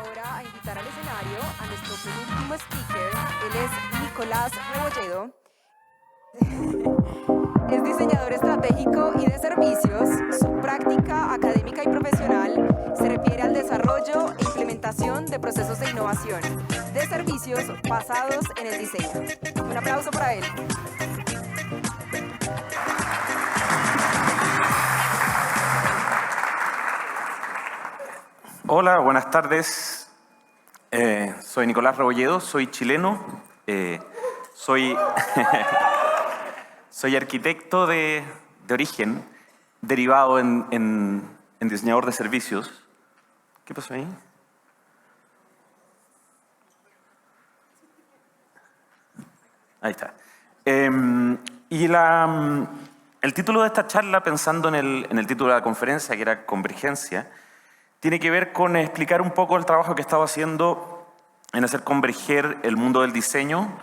ahora a invitar al escenario a nuestro penúltimo speaker. Él es Nicolás Rebolledo. Es diseñador estratégico y de servicios. Su práctica académica y profesional se refiere al desarrollo e implementación de procesos de innovación de servicios basados en el diseño. Un aplauso para él. Hola, buenas tardes. Soy Nicolás Rebolledo, soy chileno, soy arquitecto de origen, derivado en diseñador de servicios. ¿Qué pasó ahí? Ahí está. El título de esta charla, pensando en el título de la conferencia, que era Convergencia, tiene que ver con explicar un poco el trabajo que he estado haciendo en hacer converger el mundo del diseño,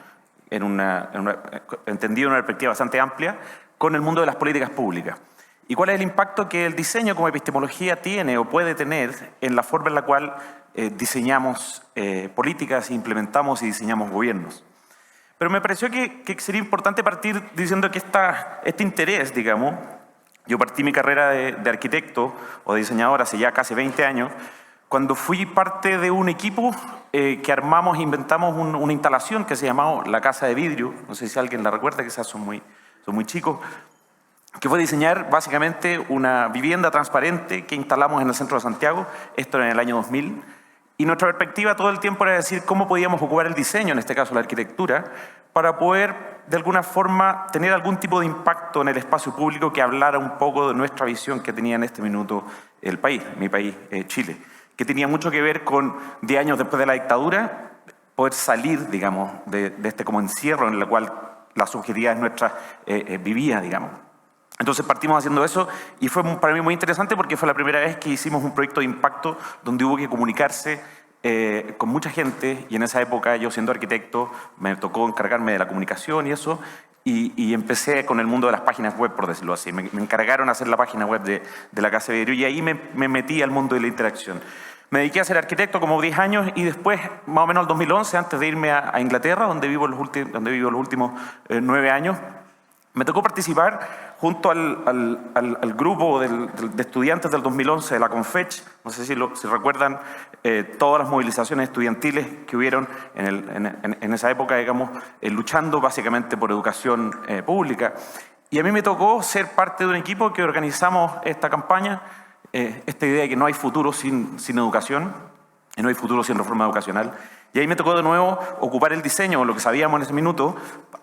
entendido en una perspectiva bastante amplia, con el mundo de las políticas públicas. Y cuál es el impacto que el diseño como epistemología tiene o puede tener en la forma en la cual diseñamos políticas, implementamos y diseñamos gobiernos. Pero me pareció que sería importante partir diciendo que este interés, digamos, yo partí mi carrera de arquitecto o de diseñador hace ya casi 20 años, cuando fui parte de un equipo que armamos e inventamos una instalación que se llamaba la Casa de Vidrio, no sé si alguien la recuerda, quizás son muy chicos, que fue diseñar básicamente una vivienda transparente que instalamos en el centro de Santiago, esto en el año 2000, y nuestra perspectiva todo el tiempo era decir cómo podíamos ocupar el diseño, en este caso la arquitectura, para poder de alguna forma tener algún tipo de impacto en el espacio público que hablara un poco de nuestra visión que tenía en este minuto el país, mi país, Chile, que tenía mucho que ver con 10 años después de la dictadura, poder salir, digamos, de este como encierro en el cual las subjetividades nuestras vivían, digamos. Entonces partimos haciendo eso y fue para mí muy interesante porque fue la primera vez que hicimos un proyecto de impacto donde hubo que comunicarse con mucha gente, y en esa época yo siendo arquitecto me tocó encargarme de la comunicación y eso, y empecé con el mundo de las páginas web, por decirlo así. Me encargaron hacer la página web de la Casa de Vidrio y ahí me metí al mundo de la interacción. Me dediqué a ser arquitecto como 10 años y después, más o menos al 2011, antes de irme a Inglaterra, donde vivo los últimos 9 años, me tocó participar junto al grupo de estudiantes del 2011 de la Confech. No sé si recuerdan todas las movilizaciones estudiantiles que hubieron en esa época, digamos, luchando básicamente por educación pública. Y a mí me tocó ser parte de un equipo que organizamos esta campaña, esta idea de que no hay futuro sin educación, y no hay futuro sin reforma educacional. Y ahí me tocó de nuevo ocupar el diseño, lo que sabíamos en ese minuto,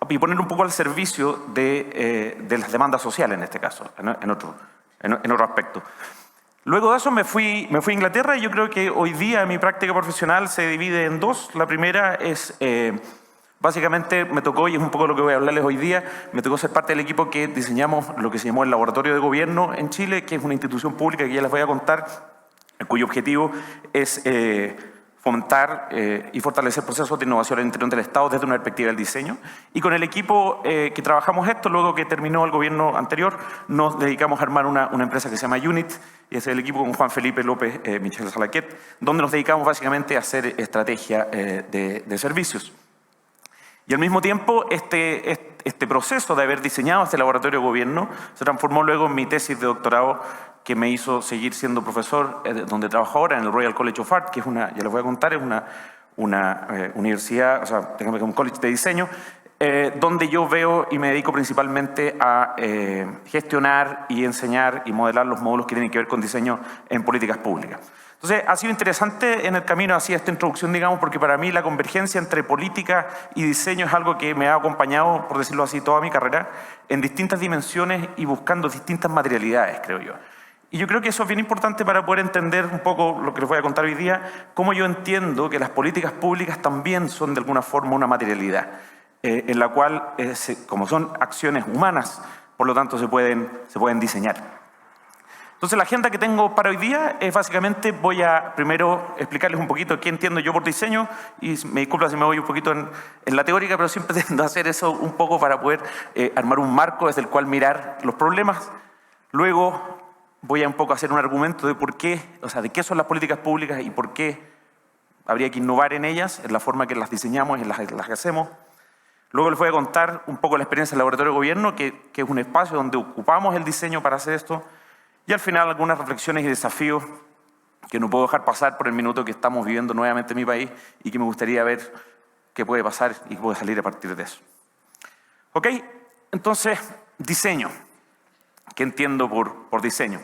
y poner un poco al servicio de las demandas sociales, en este caso, en otro aspecto. Luego de eso me fui a Inglaterra, y yo creo que hoy día mi práctica profesional se divide en dos. La primera es, básicamente me tocó, y es un poco lo que voy a hablarles hoy día, me tocó ser parte del equipo que diseñamos lo que se llamó el Laboratorio de Gobierno en Chile, que es una institución pública que ya les voy a contar, cuyo objetivo es fomentar y fortalecer procesos de innovación en el interior del Estado desde una perspectiva del diseño. Y con el equipo que trabajamos esto, luego que terminó el gobierno anterior, nos dedicamos a armar una empresa que se llama Unit, y es el equipo con Juan Felipe López, Michel Salaquet, donde nos dedicamos básicamente a hacer estrategia de servicios. Y al mismo tiempo, este proceso de haber diseñado este laboratorio de gobierno se transformó luego en mi tesis de doctorado, que me hizo seguir siendo profesor, donde trabajo ahora, en el Royal College of Art, que es ya les voy a contar, es una universidad, o sea, un college de diseño, donde yo veo y me dedico principalmente a gestionar y enseñar y modelar los módulos que tienen que ver con diseño en políticas públicas. Entonces, ha sido interesante en el camino hacia esta introducción, digamos, porque para mí la convergencia entre política y diseño es algo que me ha acompañado, por decirlo así, toda mi carrera, en distintas dimensiones y buscando distintas materialidades, creo yo. Y yo creo que eso es bien importante para poder entender un poco lo que les voy a contar hoy día, cómo yo entiendo que las políticas públicas también son de alguna forma una materialidad, en la cual, como son acciones humanas, por lo tanto se pueden diseñar. Entonces la agenda que tengo para hoy día es básicamente, voy a primero explicarles un poquito qué entiendo yo por diseño, y me disculpa si me voy un poquito en la teórica, pero siempre tiendo a hacer eso un poco para poder armar un marco desde el cual mirar los problemas. Luego voy a un poco hacer un argumento de por qué, o sea, de qué son las políticas públicas y por qué habría que innovar en ellas, en la forma que las diseñamos, en las que hacemos. Luego les voy a contar un poco la experiencia del Laboratorio de Gobierno, que es un espacio donde ocupamos el diseño para hacer esto. Y al final algunas reflexiones y desafíos que no puedo dejar pasar por el minuto que estamos viviendo nuevamente en mi país y que me gustaría ver qué puede pasar y qué puede salir a partir de eso. ¿Ok? Entonces, diseño. ¿Qué entiendo por diseño?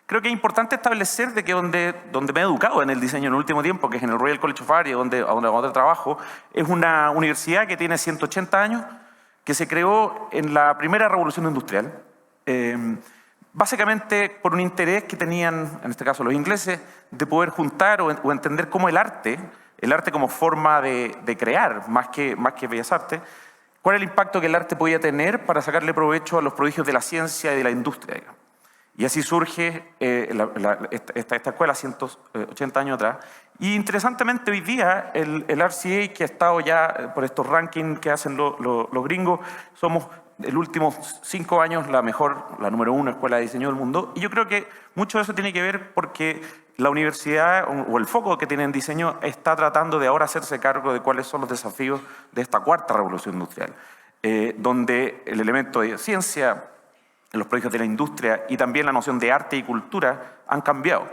Creo que es importante establecer de que donde me he educado en el diseño en el último tiempo, que es en el Royal College of Art, donde trabajo, es una universidad que tiene 180 años, que se creó en la primera revolución industrial, básicamente por un interés que tenían, en este caso los ingleses, de poder juntar o entender cómo el arte como forma de crear, más que bellas artes, cuál es el impacto que el arte podía tener para sacarle provecho a los prodigios de la ciencia y de la industria, digamos. Y así surge esta escuela 180 años atrás. Y interesantemente hoy día el RCA, que ha estado ya por estos rankings que hacen los gringos, somos el últimos 5 años la número 1 escuela de diseño del mundo. Y yo creo que mucho de eso tiene que ver porque la universidad o el foco que tiene en diseño está tratando de ahora hacerse cargo de cuáles son los desafíos de esta cuarta revolución industrial, donde el elemento de ciencia, los proyectos de la industria y también la noción de arte y cultura han cambiado.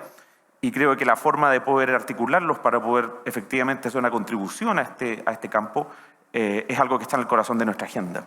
Y creo que la forma de poder articularlos para poder efectivamente hacer una contribución a este campo es algo que está en el corazón de nuestra agenda.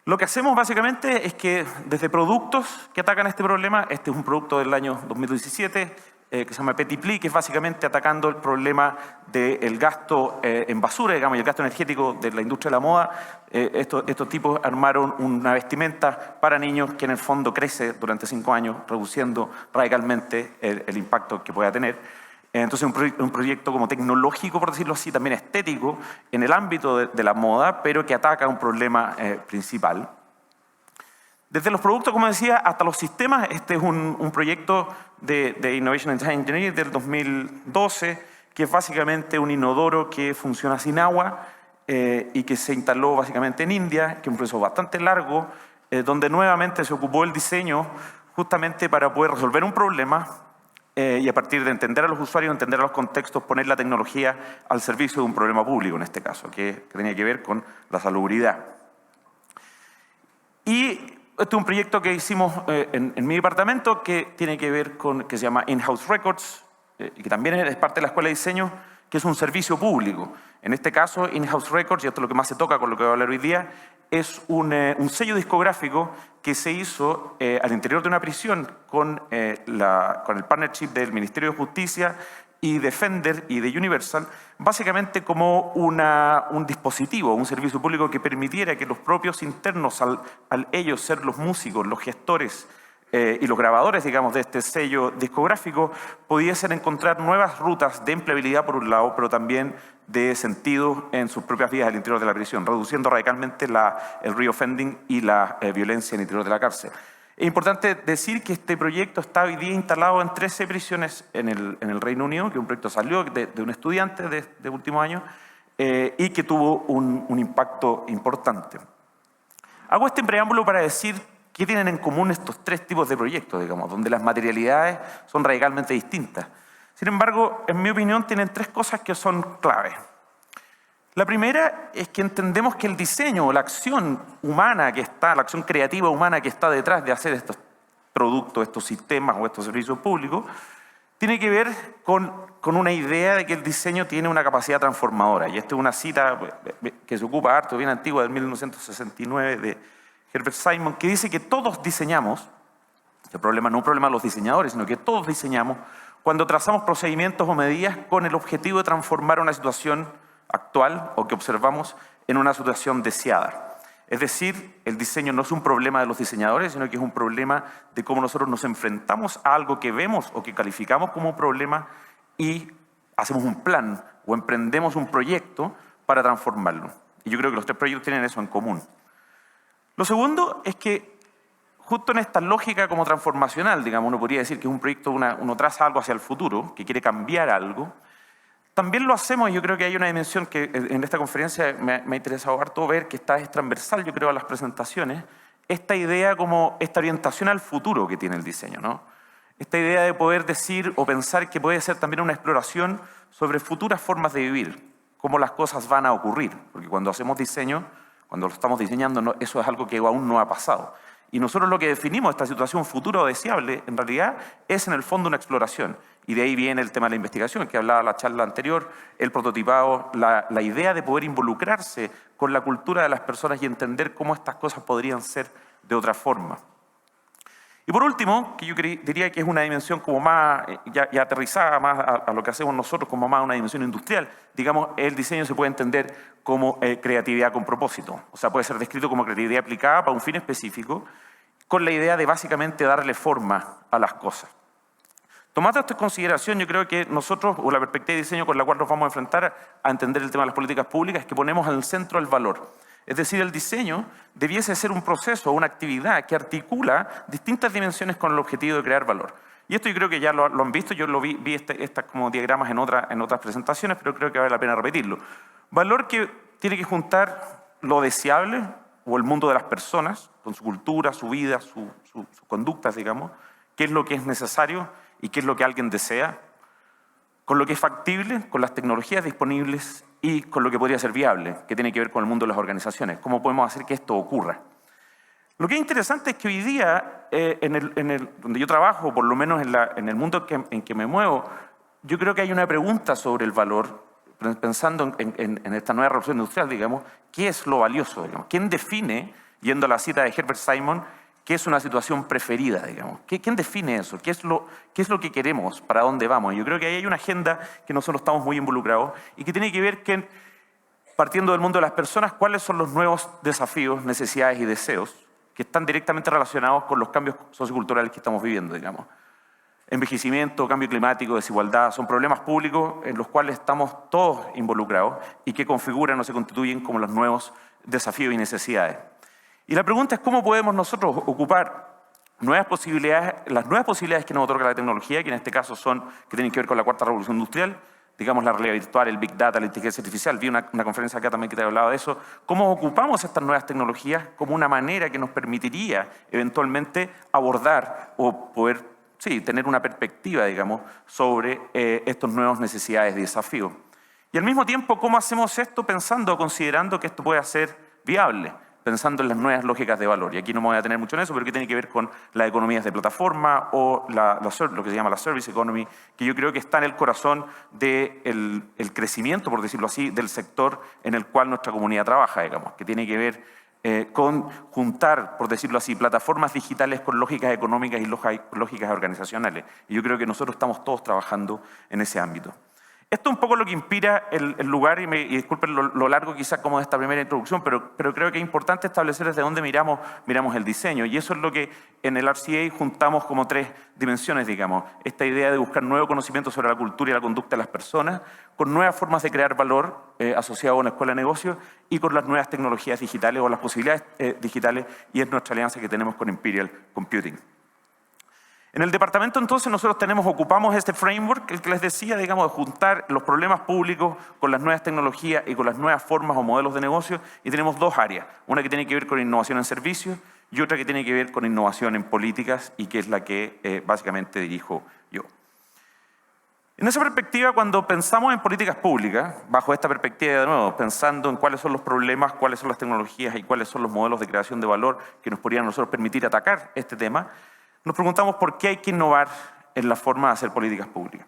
Lo que hacemos básicamente es que desde productos que atacan este problema, este es un producto del año 2017 que se llama Petit Plis, que es básicamente atacando el problema del gasto en basura, digamos, y el gasto energético de la industria de la moda. Estos tipos armaron una vestimenta para niños que en el fondo crece durante 5 años, reduciendo radicalmente el impacto que pueda tener. Entonces un proyecto como tecnológico, por decirlo así, también estético, en el ámbito de la moda, pero que ataca un problema principal. Desde los productos, como decía, hasta los sistemas. Este es un proyecto de Innovation and Design Engineering del 2012, que es básicamente un inodoro que funciona sin agua y que se instaló básicamente en India, que es un proceso bastante largo, donde nuevamente se ocupó el diseño justamente para poder resolver un problema y a partir de entender a los usuarios, entender a los contextos, poner la tecnología al servicio de un problema público en este caso, que tenía que ver con la salubridad. Y este es un proyecto que hicimos en mi departamento que tiene que ver con, que se llama In-House Records, y que también es parte de la Escuela de Diseño, que es un servicio público. En este caso, In-House Records, y esto es lo que más se toca con lo que voy a hablar hoy día, es un sello discográfico que se hizo al interior de una prisión con el partnership del Ministerio de Justicia y de Fender y de Universal, básicamente como un dispositivo, un servicio público que permitiera que los propios internos, al ellos ser los músicos, los gestores y los grabadores, digamos, de este sello discográfico, pudiesen encontrar nuevas rutas de empleabilidad por un lado, pero también de sentido en sus propias vidas al interior de la prisión, reduciendo radicalmente el reoffending y la violencia en el interior de la cárcel. Es importante decir que este proyecto está hoy día instalado en 13 prisiones en el Reino Unido, que un proyecto salió de un estudiante de último año y que tuvo un impacto importante. Hago este preámbulo para decir qué tienen en común estos 3 tipos de proyectos, digamos, donde las materialidades son radicalmente distintas. Sin embargo, en mi opinión, tienen 3 cosas que son claves. La primera es que entendemos que el diseño, la acción humana que está, la acción creativa humana que está detrás de hacer estos productos, estos sistemas o estos servicios públicos, tiene que ver con una idea de que el diseño tiene una capacidad transformadora. Y esta es una cita que se ocupa harto, bien antigua, del 1969, de Herbert Simon, que dice que todos diseñamos, el problema no es un problema de los diseñadores, sino que todos diseñamos cuando trazamos procedimientos o medidas con el objetivo de transformar una situación actual o que observamos en una situación deseada. Es decir, el diseño no es un problema de los diseñadores, sino que es un problema de cómo nosotros nos enfrentamos a algo que vemos o que calificamos como un problema y hacemos un plan o emprendemos un proyecto para transformarlo. Y yo creo que los 3 proyectos tienen eso en común. Lo segundo es que justo en esta lógica como transformacional, digamos, uno podría decir que es un proyecto, uno traza algo hacia el futuro, que quiere cambiar algo. También lo hacemos, y yo creo que hay una dimensión que en esta conferencia me ha interesado harto ver, que es transversal, yo creo, a las presentaciones, esta idea como esta orientación al futuro que tiene el diseño, ¿no? Esta idea de poder decir o pensar que puede ser también una exploración sobre futuras formas de vivir, cómo las cosas van a ocurrir, porque cuando hacemos diseño, cuando lo estamos diseñando, eso es algo que aún no ha pasado. Y nosotros lo que definimos esta situación futura o deseable, en realidad, es en el fondo una exploración. Y de ahí viene el tema de la investigación, que hablaba la charla anterior, el prototipado, la idea de poder involucrarse con la cultura de las personas y entender cómo estas cosas podrían ser de otra forma. Y por último, que yo diría que es una dimensión como más, ya aterrizada más a lo que hacemos nosotros, como más una dimensión industrial. Digamos, el diseño se puede entender como creatividad con propósito. O sea, puede ser descrito como creatividad aplicada para un fin específico, con la idea de básicamente darle forma a las cosas. Tomando esto en consideración, yo creo que nosotros, o la perspectiva de diseño con la cual nos vamos a enfrentar a entender el tema de las políticas públicas, es que ponemos al centro el valor. Es decir, el diseño debiese ser un proceso, una actividad que articula distintas dimensiones con el objetivo de crear valor. Y esto yo creo que ya lo han visto, yo lo vi estas como diagramas en otras presentaciones, pero creo que vale la pena repetirlo. Valor que tiene que juntar lo deseable, o el mundo de las personas, con su cultura, su vida, sus conductas, digamos, qué es lo que es necesario y qué es lo que alguien desea, con lo que es factible, con las tecnologías disponibles y con lo que podría ser viable, que tiene que ver con el mundo de las organizaciones. ¿Cómo podemos hacer que esto ocurra? Lo que es interesante es que hoy día, donde yo trabajo, por lo menos en el mundo en que me muevo, yo creo que hay una pregunta sobre el valor, pensando en esta nueva revolución industrial, digamos, ¿qué es lo valioso? Digamos? ¿Quién define, yendo a la cita de Herbert Simon, qué es una situación preferida, digamos? ¿Quién define eso? ¿Qué es lo que queremos? ¿Para dónde vamos? Yo creo que ahí hay una agenda que nosotros estamos muy involucrados y que tiene que ver que, partiendo del mundo de las personas, cuáles son los nuevos desafíos, necesidades y deseos que están directamente relacionados con los cambios socioculturales que estamos viviendo, digamos. Envejecimiento, cambio climático, desigualdad, son problemas públicos en los cuales estamos todos involucrados y que configuran o se constituyen como los nuevos desafíos y necesidades. Y la pregunta es cómo podemos nosotros ocupar nuevas posibilidades, las nuevas posibilidades que nos otorga la tecnología, que en este caso que tienen que ver con la cuarta revolución industrial, digamos la realidad virtual, el Big Data, la inteligencia artificial. Vi una conferencia acá también que te hablaba de eso. ¿Cómo ocupamos estas nuevas tecnologías como una manera que nos permitiría eventualmente abordar o poder tener una perspectiva, digamos, sobre estas nuevas necesidades y desafíos? Y al mismo tiempo, ¿cómo hacemos esto pensando o considerando que esto puede ser viable? Pensando en las nuevas lógicas de valor. Y aquí no me voy a detener mucho en eso, pero que tiene que ver con las economías de plataforma o lo que se llama la service economy, que yo creo que está en el corazón del crecimiento, por decirlo así, del sector en el cual nuestra comunidad trabaja, digamos, que tiene que ver con juntar, por decirlo así, plataformas digitales con lógicas económicas y lógicas organizacionales. Y yo creo que nosotros estamos todos trabajando en ese ámbito. Esto es un poco lo que inspira el lugar, y disculpen lo largo quizás como de esta primera introducción, pero creo que es importante establecer desde dónde miramos el diseño. Y eso es lo que en el RCA juntamos como tres dimensiones, digamos. Esta idea de buscar nuevo conocimiento sobre la cultura y la conducta de las personas, con nuevas formas de crear valor asociado a una escuela de negocios y con las nuevas tecnologías digitales o las posibilidades digitales, y es nuestra alianza que tenemos con Imperial Computing. En el departamento entonces nosotros ocupamos este framework, el que les decía, digamos, de juntar los problemas públicos con las nuevas tecnologías y con las nuevas formas o modelos de negocio, y tenemos dos áreas, una que tiene que ver con innovación en servicios y otra que tiene que ver con innovación en políticas, y que es la que básicamente dirijo yo. En esa perspectiva, cuando pensamos en políticas públicas, bajo esta perspectiva de nuevo, pensando en cuáles son los problemas, cuáles son las tecnologías y cuáles son los modelos de creación de valor que nos podrían a nosotros permitir atacar este tema, nos preguntamos por qué hay que innovar en la forma de hacer políticas públicas.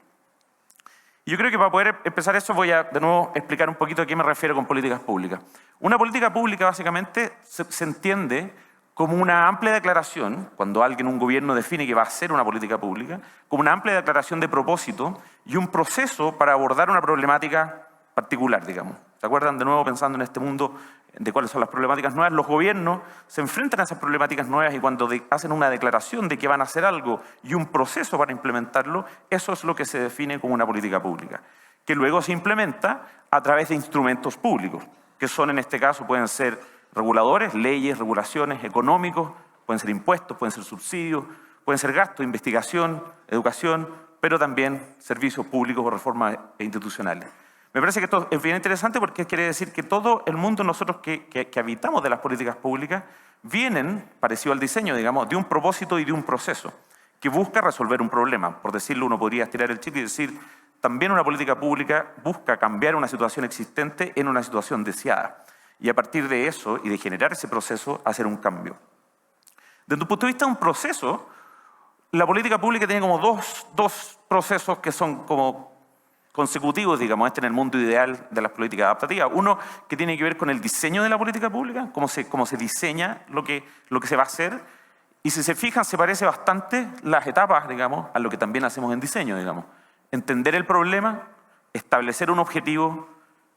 Y yo creo que para poder empezar eso voy a de nuevo explicar un poquito a qué me refiero con políticas públicas. Una política pública básicamente se entiende como una amplia declaración, cuando un gobierno define que va a hacer una política pública, como una amplia declaración de propósito y un proceso para abordar una problemática particular, digamos. ¿Se acuerdan? De nuevo, pensando en este mundo de cuáles son las problemáticas nuevas, los gobiernos se enfrentan a esas problemáticas nuevas y cuando hacen una declaración de que van a hacer algo y un proceso para implementarlo, eso es lo que se define como una política pública, que luego se implementa a través de instrumentos públicos, que son en este caso pueden ser reguladores, leyes, regulaciones, económicos, pueden ser impuestos, pueden ser subsidios, pueden ser gastos, investigación, educación, pero también servicios públicos o reformas institucionales. Me parece que esto es bien interesante porque quiere decir que todo el mundo nosotros que habitamos de las políticas públicas vienen, parecido al diseño, digamos, de un propósito y de un proceso, que busca resolver un problema. Por decirlo, uno podría estirar el chicle y decir, también una política pública busca cambiar una situación existente en una situación deseada. Y a partir de eso, y de generar ese proceso, hacer un cambio. Desde un punto de vista de un proceso, la política pública tiene como dos procesos que son como consecutivos, digamos, en el mundo ideal de las políticas adaptativas. Uno que tiene que ver con el diseño de la política pública, cómo se diseña lo que se va a hacer. Y si se fijan, se parece bastante las etapas, digamos, a lo que también hacemos en diseño, digamos. Entender el problema, establecer un objetivo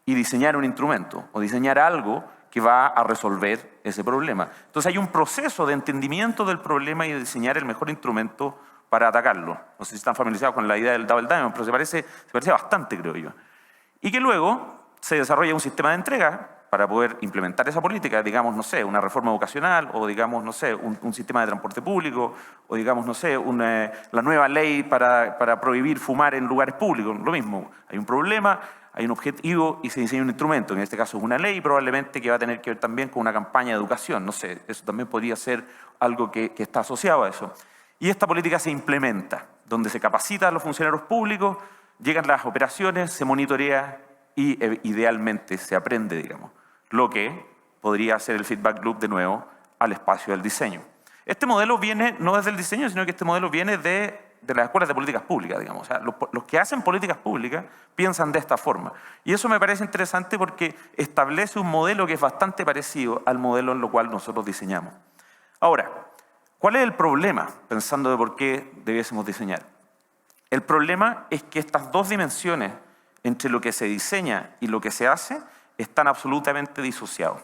y diseñar un instrumento o diseñar algo que va a resolver ese problema. Entonces hay un proceso de entendimiento del problema y de diseñar el mejor instrumento para atacarlo. No sé si están familiarizados con la idea del Double Diamond, pero se parece bastante, creo yo. Y que luego se desarrolla un sistema de entrega para poder implementar esa política, digamos, no sé, una reforma educacional, o digamos, no sé, un sistema de transporte público, o digamos, no sé, la nueva ley para prohibir fumar en lugares públicos. Lo mismo, hay un problema, hay un objetivo y se diseña un instrumento. En este caso es una ley, probablemente que va a tener que ver también con una campaña de educación. No sé, eso también podría ser algo que está asociado a eso. Y esta política se implementa, donde se capacita a los funcionarios públicos, llegan las operaciones, se monitorea y idealmente se aprende, digamos, lo que podría ser el feedback loop de nuevo al espacio del diseño. Este modelo viene no desde el diseño, sino que este modelo viene de las escuelas de políticas públicas, digamos. O sea, los que hacen políticas públicas piensan de esta forma. Y eso me parece interesante porque establece un modelo que es bastante parecido al modelo en lo cual nosotros diseñamos. Ahora, ¿cuál es el problema? Pensando de por qué debiésemos diseñar. El problema es que estas dos dimensiones entre lo que se diseña y lo que se hace están absolutamente disociados.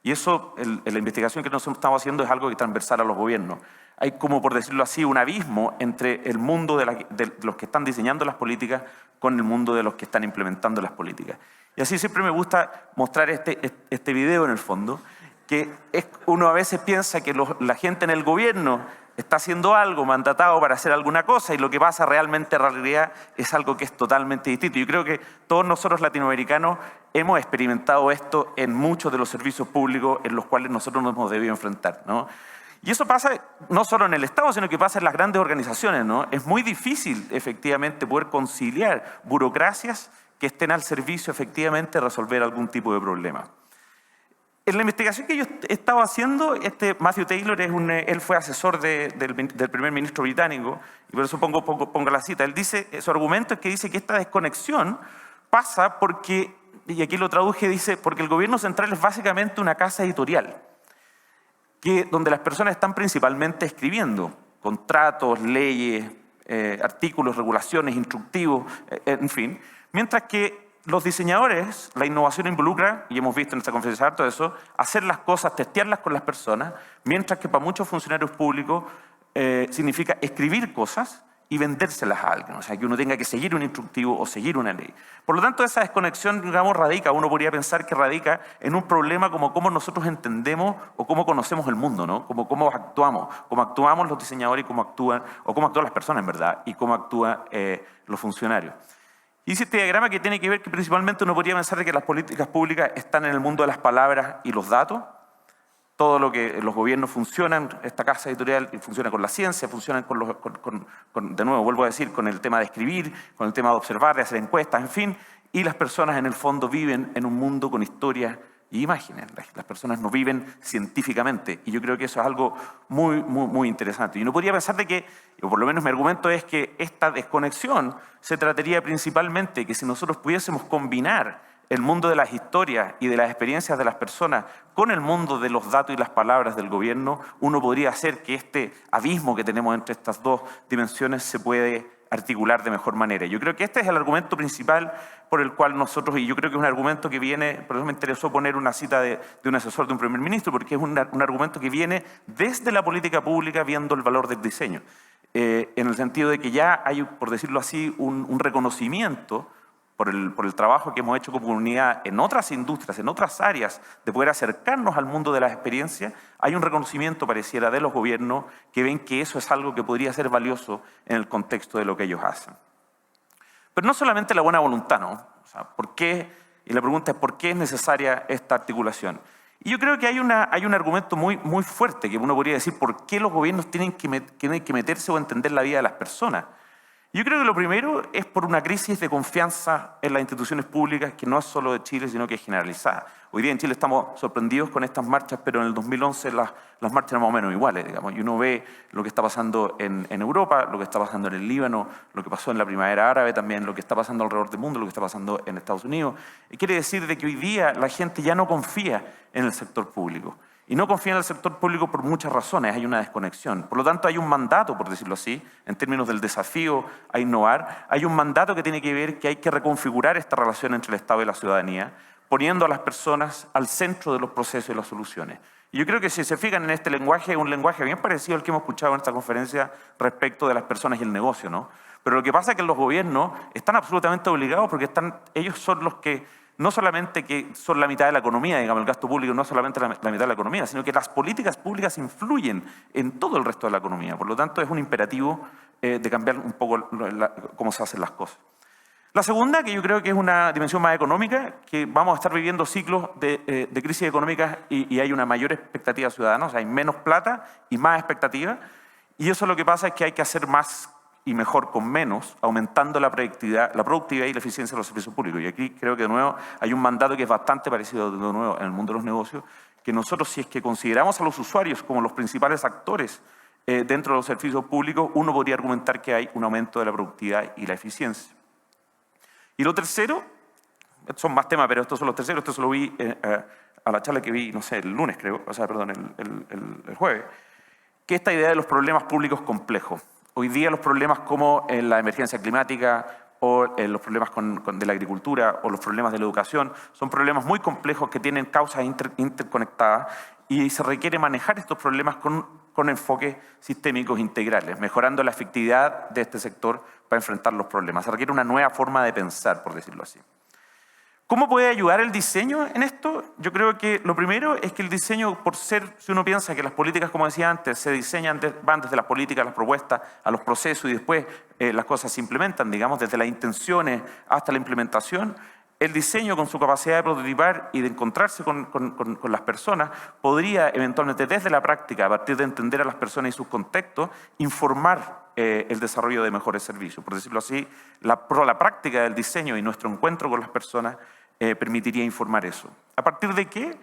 Y eso, en la investigación que nosotros estamos haciendo, es algo que es transversal a los gobiernos. Hay como, por decirlo así, un abismo entre el mundo de los que están diseñando las políticas con el mundo de los que están implementando las políticas. Y así siempre me gusta mostrar este video en el fondo, que uno a veces piensa que la gente en el gobierno está haciendo algo mandatado para hacer alguna cosa y lo que pasa realmente en realidad es algo que es totalmente distinto. Yo creo que todos nosotros latinoamericanos hemos experimentado esto en muchos de los servicios públicos en los cuales nosotros nos hemos debido enfrentar, ¿no? Y eso pasa no solo en el Estado, sino que pasa en las grandes organizaciones, ¿no? Es muy difícil efectivamente poder conciliar burocracias que estén al servicio efectivamente de resolver algún tipo de problema. En la investigación que yo estaba haciendo, Matthew Taylor, él fue asesor del primer ministro británico, y por eso pongo la cita. Él dice, su argumento es que dice que esta desconexión pasa porque, y aquí lo traduje, dice, porque el gobierno central es básicamente una casa editorial, donde las personas están principalmente escribiendo contratos, leyes, artículos, regulaciones, instructivos, en fin, mientras que los diseñadores, la innovación involucra, y hemos visto en esta conferencia todo eso, hacer las cosas, testearlas con las personas, mientras que para muchos funcionarios públicos significa escribir cosas y vendérselas a alguien. O sea, que uno tenga que seguir un instructivo o seguir una ley. Por lo tanto, esa desconexión, digamos, uno podría pensar que radica en un problema como cómo nosotros entendemos o cómo conocemos el mundo, ¿no? Cómo actuamos los diseñadores y cómo actúan las personas, en verdad, y cómo actúan los funcionarios. Y dice este diagrama que tiene que ver que principalmente uno podría pensar de que las políticas públicas están en el mundo de las palabras y los datos. Todo lo que los gobiernos funcionan, esta casa editorial funciona con la ciencia, funciona de nuevo, vuelvo a decir, con el tema de escribir, con el tema de observar, de hacer encuestas, en fin. Y las personas en el fondo viven en un mundo con historias y imágenes. Las personas no viven científicamente. Y yo creo que eso es algo muy, muy, muy interesante. Y uno podría pensar de que, o por lo menos mi argumento es que esta desconexión se trataría principalmente que si nosotros pudiésemos combinar el mundo de las historias y de las experiencias de las personas con el mundo de los datos y las palabras del gobierno, uno podría hacer que este abismo que tenemos entre estas dos dimensiones se puede articular de mejor manera. Yo creo que este es el argumento principal por el cual nosotros, y yo creo que es un argumento que viene, por eso me interesó poner una cita de un asesor de un primer ministro, porque es un argumento que viene desde la política pública viendo el valor del diseño, en el sentido de que ya hay, por decirlo así, un reconocimiento por el trabajo que hemos hecho como comunidad en otras industrias, en otras áreas, de poder acercarnos al mundo de las experiencias. Hay un reconocimiento, pareciera, de los gobiernos que ven que eso es algo que podría ser valioso en el contexto de lo que ellos hacen. Pero no solamente la buena voluntad, ¿no? O sea, ¿por qué? Y la pregunta es, ¿por qué es necesaria esta articulación? Y yo creo que hay un argumento muy fuerte que uno podría decir por qué los gobiernos tienen que meterse o entender la vida de las personas. Yo creo que lo primero es por una crisis de confianza en las instituciones públicas que no es solo de Chile, sino que es generalizada. Hoy día en Chile estamos sorprendidos con estas marchas, pero en el 2011 las marchas eran más o menos iguales, digamos. Y uno ve lo que está pasando en Europa, lo que está pasando en el Líbano, lo que pasó en la primavera árabe también, lo que está pasando alrededor del mundo, lo que está pasando en Estados Unidos. Y quiere decir de que hoy día la gente ya no confía en el sector público. Y no confía en el sector público por muchas razones, hay una desconexión. Por lo tanto, hay un mandato, por decirlo así, en términos del desafío a innovar, hay un mandato que tiene que ver que hay que reconfigurar esta relación entre el Estado y la ciudadanía, poniendo a las personas al centro de los procesos y las soluciones. Y yo creo que si se fijan en este lenguaje, es un lenguaje bien parecido al que hemos escuchado en esta conferencia respecto de las personas y el negocio, ¿no? Pero lo que pasa es que los gobiernos están absolutamente obligados porque ellos son los que no solamente que son la mitad de la economía, digamos, el gasto público no es solamente la mitad de la economía, sino que las políticas públicas influyen en todo el resto de la economía. Por lo tanto, es un imperativo de cambiar un poco cómo se hacen las cosas. La segunda, que yo creo que es una dimensión más económica, que vamos a estar viviendo ciclos de crisis económica y hay una mayor expectativa ciudadana, o sea, hay menos plata y más expectativa, y eso lo que pasa es que hay que hacer más y mejor con menos, aumentando la productividad y la eficiencia de los servicios públicos. Y aquí creo que de nuevo hay un mandato que es bastante parecido de nuevo en el mundo de los negocios, que nosotros si es que consideramos a los usuarios como los principales actores dentro de los servicios públicos, uno podría argumentar que hay un aumento de la productividad y la eficiencia. Y lo tercero, estos son más temas, pero estos son los terceros, esto se lo vi a la charla que vi, no sé, el lunes creo, o sea, perdón, el jueves, que esta idea de los problemas públicos complejos. Hoy día los problemas como la emergencia climática o los problemas de la agricultura o los problemas de la educación son problemas muy complejos que tienen causas interconectadas y se requiere manejar estos problemas con enfoques sistémicos integrales, mejorando la efectividad de este sector para enfrentar los problemas. Se requiere una nueva forma de pensar, por decirlo así. ¿Cómo puede ayudar el diseño en esto? Yo creo que lo primero es que el diseño, si uno piensa que las políticas, como decía antes, se diseñan, van desde las políticas, las propuestas, a los procesos y después las cosas se implementan, digamos, desde las intenciones hasta la implementación, el diseño con su capacidad de prototipar y de encontrarse con las personas podría eventualmente desde la práctica, a partir de entender a las personas y sus contextos, informar el desarrollo de mejores servicios. Por decirlo así, la práctica del diseño y nuestro encuentro con las personas permitiría informar eso. ¿A partir de qué?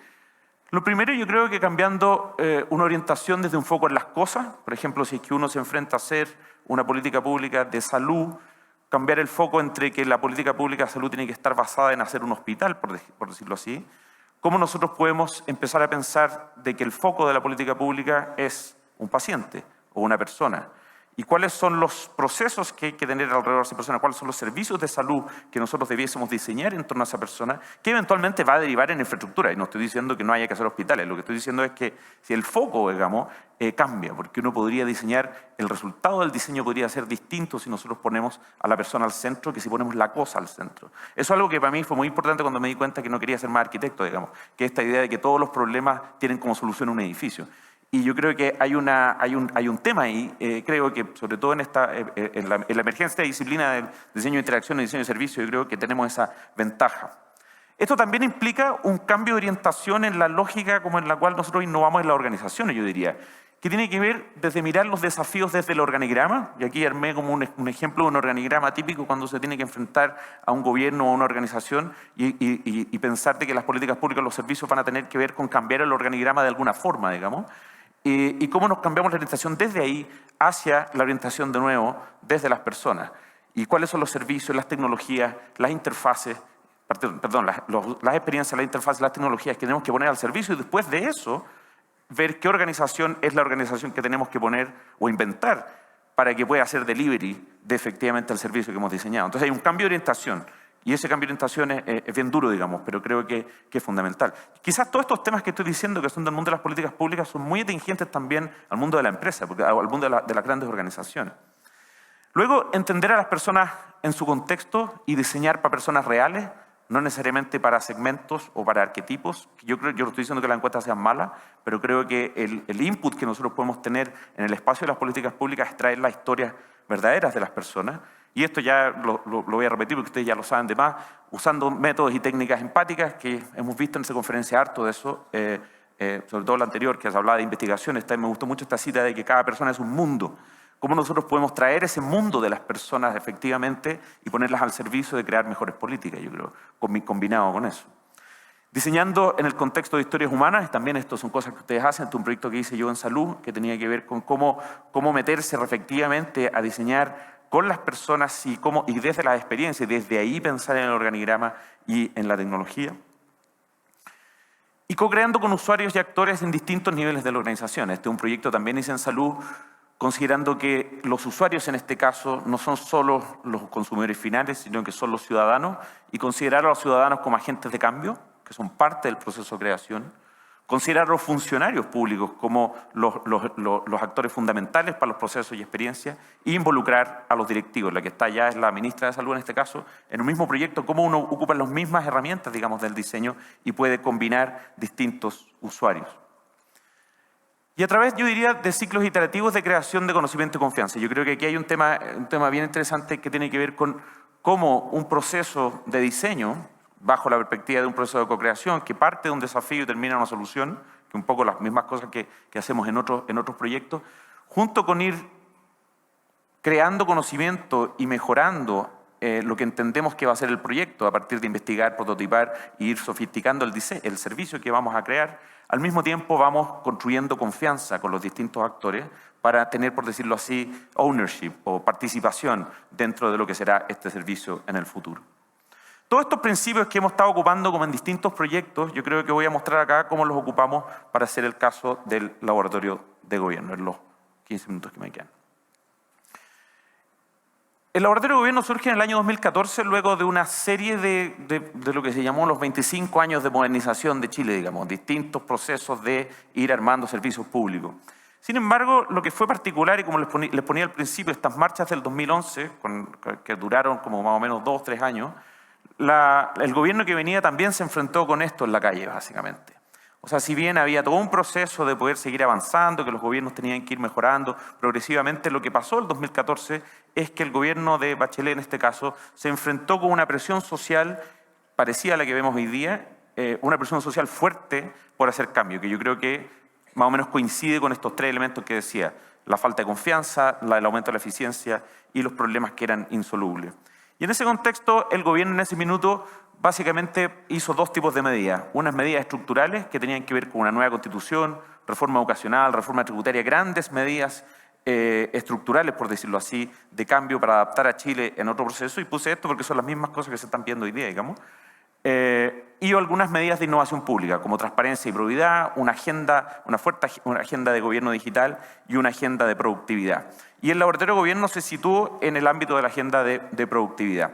Lo primero yo creo que cambiando una orientación desde un foco en las cosas, por ejemplo, si es que uno se enfrenta a hacer una política pública de salud, cambiar el foco entre que la política pública de salud tiene que estar basada en hacer un hospital, por decirlo así, cómo nosotros podemos empezar a pensar de que el foco de la política pública es un paciente o una persona. ¿Y cuáles son los procesos que hay que tener alrededor de esa persona? ¿Cuáles son los servicios de salud que nosotros debiésemos diseñar en torno a esa persona? Que eventualmente va a derivar en infraestructura. Y no estoy diciendo que no haya que hacer hospitales. Lo que estoy diciendo es que si el foco, digamos, cambia, porque uno podría diseñar, el resultado del diseño podría ser distinto si nosotros ponemos a la persona al centro que si ponemos la cosa al centro. Eso es algo que para mí fue muy importante cuando me di cuenta que no quería ser más arquitecto, digamos, que esta idea de que todos los problemas tienen como solución un edificio. Y yo creo que hay un tema ahí, creo que sobre todo en la emergencia de disciplina del diseño de interacción y diseño de servicio, yo creo que tenemos esa ventaja. Esto también implica un cambio de orientación en la lógica como en la cual nosotros innovamos en las organizaciones, yo diría, que tiene que ver desde mirar los desafíos desde el organigrama, y aquí armé como un ejemplo de un organigrama típico cuando se tiene que enfrentar a un gobierno o a una organización y pensar de que las políticas públicas, los servicios van a tener que ver con cambiar el organigrama de alguna forma, digamos. Y cómo nos cambiamos la orientación desde ahí hacia la orientación de nuevo desde las personas. Y cuáles son los servicios, las tecnologías, las interfaces, las experiencias, las interfaces, las tecnologías que tenemos que poner al servicio y después de eso ver qué organización es la organización que tenemos que poner o inventar para que pueda hacer delivery de efectivamente el servicio que hemos diseñado. Entonces hay un cambio de orientación. Y ese cambio de orientación es bien duro, digamos, pero creo que es fundamental. Quizás todos estos temas que estoy diciendo que son del mundo de las políticas públicas son muy atingentes también al mundo de la empresa, al mundo de las grandes organizaciones. Luego, entender a las personas en su contexto y diseñar para personas reales, no necesariamente para segmentos o para arquetipos. Yo no estoy diciendo que las encuestas sean malas, pero creo que el input que nosotros podemos tener en el espacio de las políticas públicas es traer las historias verdaderas de las personas Y esto ya lo voy a repetir porque ustedes ya lo saben de más, usando métodos y técnicas empáticas, que hemos visto en esa conferencia harto de eso, sobre todo la anterior, que se hablaba de investigación. Me gustó mucho esta cita de que cada persona es un mundo. ¿Cómo nosotros podemos traer ese mundo de las personas efectivamente y ponerlas al servicio de crear mejores políticas? Yo creo, combinado con eso. Diseñando en el contexto de historias humanas, también esto son cosas que ustedes hacen. Este es un proyecto que hice yo en salud, que tenía que ver con cómo meterse efectivamente a diseñar con las personas y desde las experiencias, desde ahí pensar en el organigrama y en la tecnología. Y co-creando con usuarios y actores en distintos niveles de la organización. Este es un proyecto también hice en salud, considerando que los usuarios en este caso no son solo los consumidores finales, sino que son los ciudadanos, y considerar a los ciudadanos como agentes de cambio, que son parte del proceso de creación, considerar a los funcionarios públicos como los actores fundamentales para los procesos y experiencias, e involucrar a los directivos. La que está allá es la ministra de Salud en este caso, en un mismo proyecto, cómo uno ocupa las mismas herramientas, digamos, del diseño y puede combinar distintos usuarios. Y a través, yo diría, de ciclos iterativos de creación de conocimiento y confianza. Yo creo que aquí hay un tema bien interesante que tiene que ver con cómo un proceso de diseño, bajo la perspectiva de un proceso de co-creación, que parte de un desafío y termina en una solución, que un poco las mismas cosas que hacemos en otros proyectos, junto con ir creando conocimiento y mejorando lo que entendemos que va a ser el proyecto, a partir de investigar, prototipar e ir sofisticando el servicio que vamos a crear. Al mismo tiempo vamos construyendo confianza con los distintos actores para tener, por decirlo así, ownership o participación dentro de lo que será este servicio en el futuro. Todos estos principios que hemos estado ocupando como en distintos proyectos, yo creo que voy a mostrar acá cómo los ocupamos para hacer el caso del laboratorio de gobierno, en los 15 minutos que me quedan. El laboratorio de gobierno surge en el año 2014 luego de una serie de lo que se llamó los 25 años de modernización de Chile, digamos, distintos procesos de ir armando servicios públicos. Sin embargo, lo que fue particular, y como les ponía al principio, estas marchas del 2011, que duraron como más o menos 2 o 3 años, el gobierno que venía también se enfrentó con esto en la calle, básicamente. O sea, si bien había todo un proceso de poder seguir avanzando, que los gobiernos tenían que ir mejorando progresivamente, lo que pasó en el 2014 es que el gobierno de Bachelet, en este caso, se enfrentó con una presión social parecida a la que vemos hoy día, una presión social fuerte por hacer cambio, que yo creo que más o menos coincide con estos 3 elementos que decía: la falta de confianza, el aumento de la eficiencia y los problemas que eran insolubles. Y en ese contexto, el gobierno en ese minuto básicamente hizo 2 tipos de medidas. Unas medidas estructurales que tenían que ver con una nueva constitución, reforma educacional, reforma tributaria, grandes medidas estructurales, por decirlo así, de cambio para adaptar a Chile en otro proceso. Y puse esto porque son las mismas cosas que se están viendo hoy día, digamos. Y algunas medidas de innovación pública, como transparencia y probidad, una fuerte agenda de gobierno digital y una agenda de productividad. Y el laboratorio de gobierno se situó en el ámbito de la agenda de productividad.